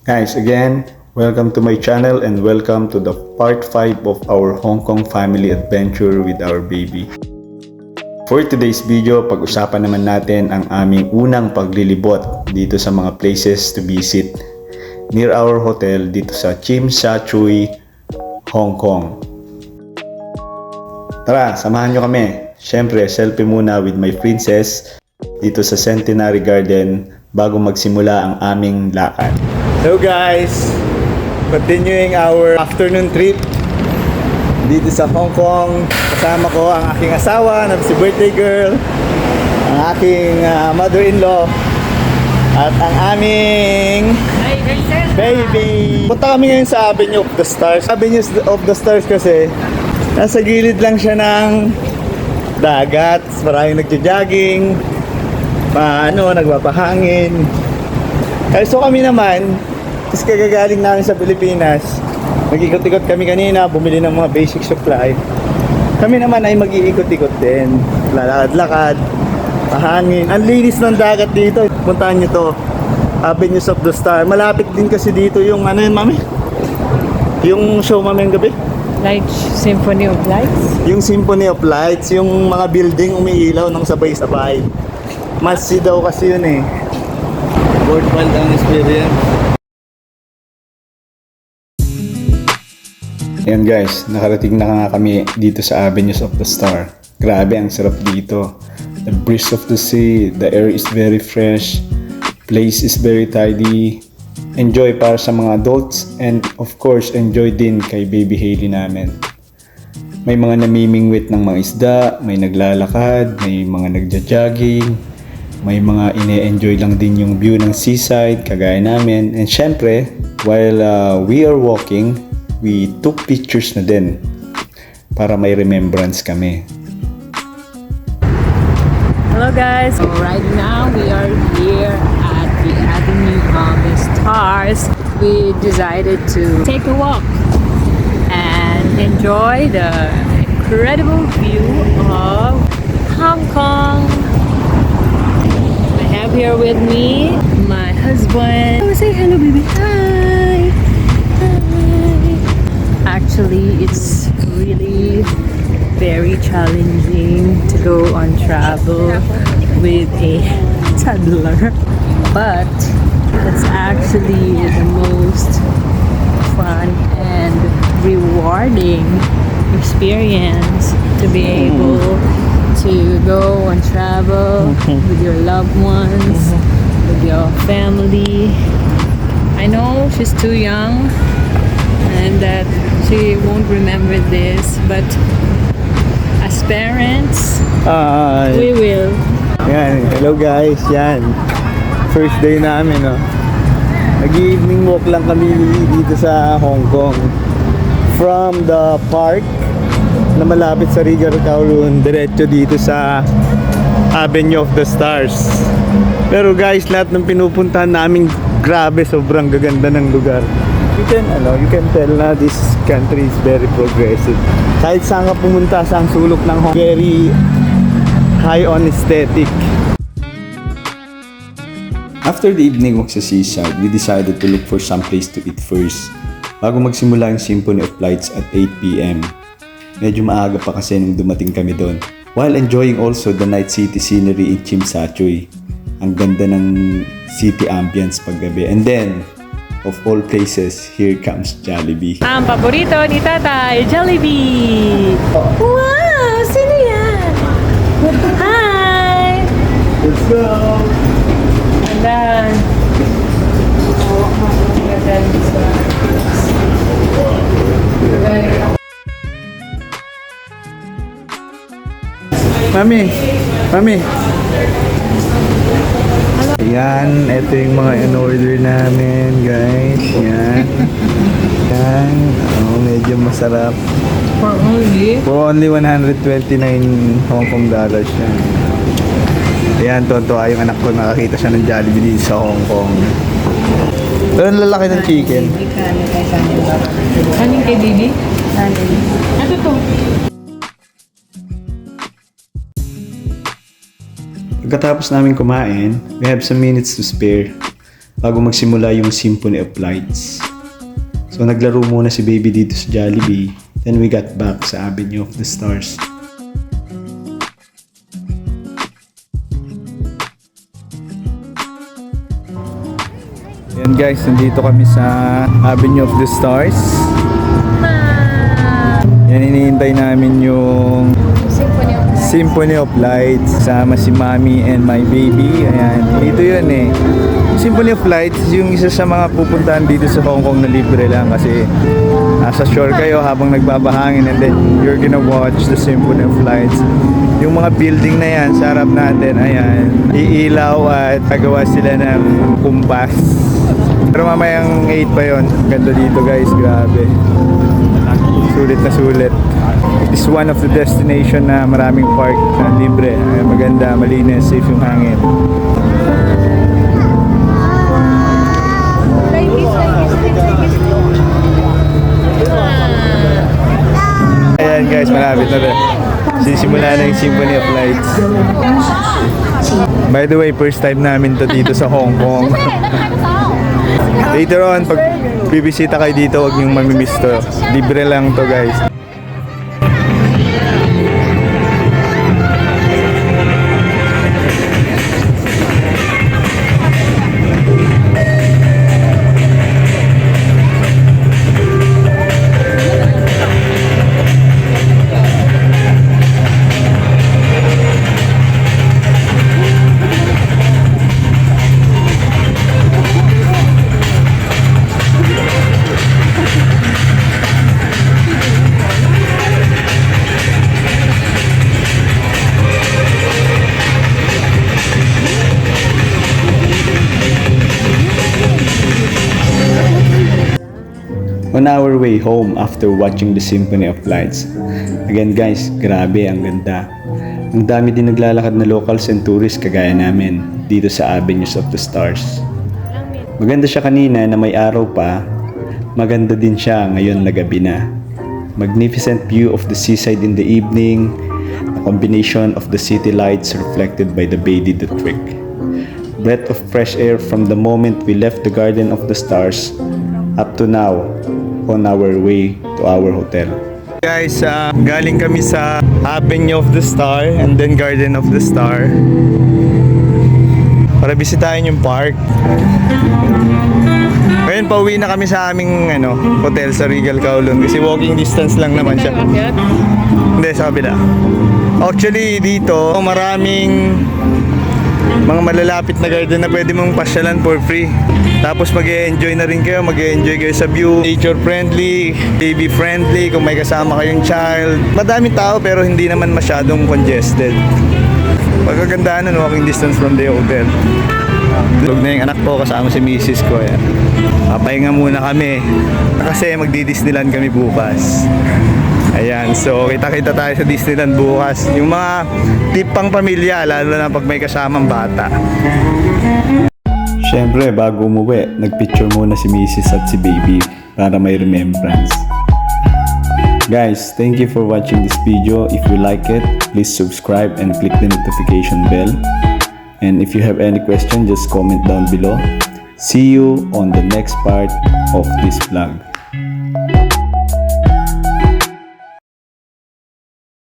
Guys, again, welcome to my channel and welcome to the part 5 of our Hong Kong family adventure with our baby. For today's video, pag-usapan naman natin ang aming unang paglilibot dito sa mga places to visit near our hotel dito sa Tsim Sha Tsui, Hong Kong. Tara, samahan nyo kami. Siyempre, selfie muna with my princess dito sa Centenary Garden bago magsimula ang aming lakad. Hello guys! Continuing our afternoon trip dito sa Hong Kong. Kasama ko ang aking asawa na si birthday girl, ang aking mother-in-law, at ang aming baby. Punta kami ngayon sa Avenue of the Stars. Avenue of the Stars kasi nasa gilid lang siya ng dagat. Maraming nagja-jogging, nagpapahangin. So kami naman, tapos kagagaling namin sa Pilipinas, mag-ikot-ikot kami kanina, bumili ng mga basic supply. Kami naman ay mag-iikot-ikot din, lalakad-lakad, pahangin. Ang linis ng dagat dito. Puntahan nyo to, Avenues of the Star. Malapit din kasi dito yung mami? Yung show mami ng gabi? Like Symphony of Lights? Yung Symphony of Lights, yung mga building umiilaw ng sabay-sabay. Must see daw kasi yun eh. Worthwhile ang experience. Ayan guys, nakarating na nga kami dito sa Avenues of the Star. Grabe, ang sarap dito. The breeze of the sea, the air is very fresh, place is very tidy. Enjoy para sa mga adults and of course enjoy din kay baby Hailey namin. May mga namimingwit ng mga isda, may naglalakad, may mga nagja-jogging, may mga ine-enjoy lang din yung view ng seaside kagaya namin. And syempre, while we are walking, we took pictures na din para may remembrance kami. Hello guys! So right now we are here at the Avenue of the Stars. We decided to take a walk and enjoy the incredible view of Hong Kong. I have here with me my husband. Oh, say hello baby. Hi! Actually, it's really very challenging to go on travel with a toddler, but it's actually the most fun and rewarding experience to be able to go and travel with your loved ones, with your family. I know she's too young and that she won't remember this, but as parents, we will. Yan, hello guys, yan. First day namin, no. Nag-evening walk lang kami dito sa Hong Kong. From the park na malapit sa Regal Kowloon, diretso dito sa Avenue of the Stars. Pero guys, lahat ng pinupuntahan namin, grabe, sobrang gaganda ng lugar. You can tell na this country is very progressive. Kahit saan ka pumunta sa sulok ng Hong Kong, very high on aesthetic. After the evening walk sa seaside, we decided to look for some place to eat first bago magsimula yung Symphony of Lights at 8 PM. Medyo maaga pa kasi nung dumating kami doon. While enjoying also the night city scenery in Tsim Sha Tsui. Ang ganda ng city ambience paggabi. And then, of all places, here comes Jollibee. Ang paborito ni Tatay, Jollibee! Wow! Sino yan? Hi! Let's go! Ganda! Mami! Ayan, ito yung mga in-order namin, guys. Yan. Yan. Oh, medyo masarap. For only? For only 129 Hong Kong dollars yan. Ayan, tontuwa yung anak ko. Nakakita siya ng Jollibee dito sa Hong Kong. Pero ang lalaki ng chicken. Kanin kay Bibi? Ano to? Pagkatapos namin kumain, we have some minutes to spare. bago magsimula yung Symphony of Lights. So naglaro muna si baby dito sa Jollibee, then we got back sa Avenue of the Stars. Yan guys, nandito kami sa Avenue of the Stars. Yan, hinihintay namin yung Symphony of Lights. Sama si Mommy and my baby. Ayan, dito yun eh. Symphony of Lights, yung isa sa mga pupuntahan dito sa Hong Kong na libre lang kasi nasa shore kayo habang nagbabahangin and then you're gonna watch the Symphony of Lights. Yung mga building na yan sa harap natin, ayan, iilaw at gagawa sila ng kumpas. Pero mamayang 8 pa yun. Ganda dito guys, grabe. Sulit na sulit. It is one of the destination na maraming park na libre. Maganda, malinis, safe yung hangin. Ayan guys, malapit na rin. Sisimula na yung Symphony of Lights. By the way, first time namin to dito sa Hong Kong. Later on, pag bibisita kayo dito, huwag niyong mamimiss to. Libre lang to guys. On our way home after watching the Symphony of Lights. Again guys, grabe, ang ganda. Ang dami din naglalakad na locals and tourists kagaya namin dito sa Avenues of the Stars. Maganda siya kanina na may araw pa, maganda din siya ngayon na gabi na. Magnificent view of the seaside in the evening, a combination of the city lights reflected by the Baie de Trick. Breath of fresh air from the moment we left the Garden of the Stars up to now on our way to our hotel. Guys, galing kami sa Avenue of the Star and then Garden of the Star para bisitahin yung park. Ngayon pauwi na kami sa aming hotel sa Regal Kowloon kasi walking distance lang naman siya. Hindi, sa kabila. Actually dito maraming mga malalapit na garden na pwede mong pasyalan for free. Tapos mag-e-enjoy na rin kayo, mag-e-enjoy kayo sa view. Nature friendly, baby friendly, kung may kasama kayong child. Madaming tao pero hindi naman masyadong congested. Pagkagandaan nun, walking distance from the hotel. Tulog na yung anak ko, kasama si misis ko. Yan. Papahinga muna kami kasi magdi-Disneyland kami bukas. Ayan, so kita-kita tayo sa Disneyland bukas. Yung mga tipang pamilya, lalo na pag may kasamang bata. Siyempre, bago umuwi, nagpicture muna si Mrs. at si Baby para may remembrance. Guys, thank you for watching this video. If you like it, please subscribe and click the notification bell. And if you have any question, just comment down below. See you on the next part of this vlog.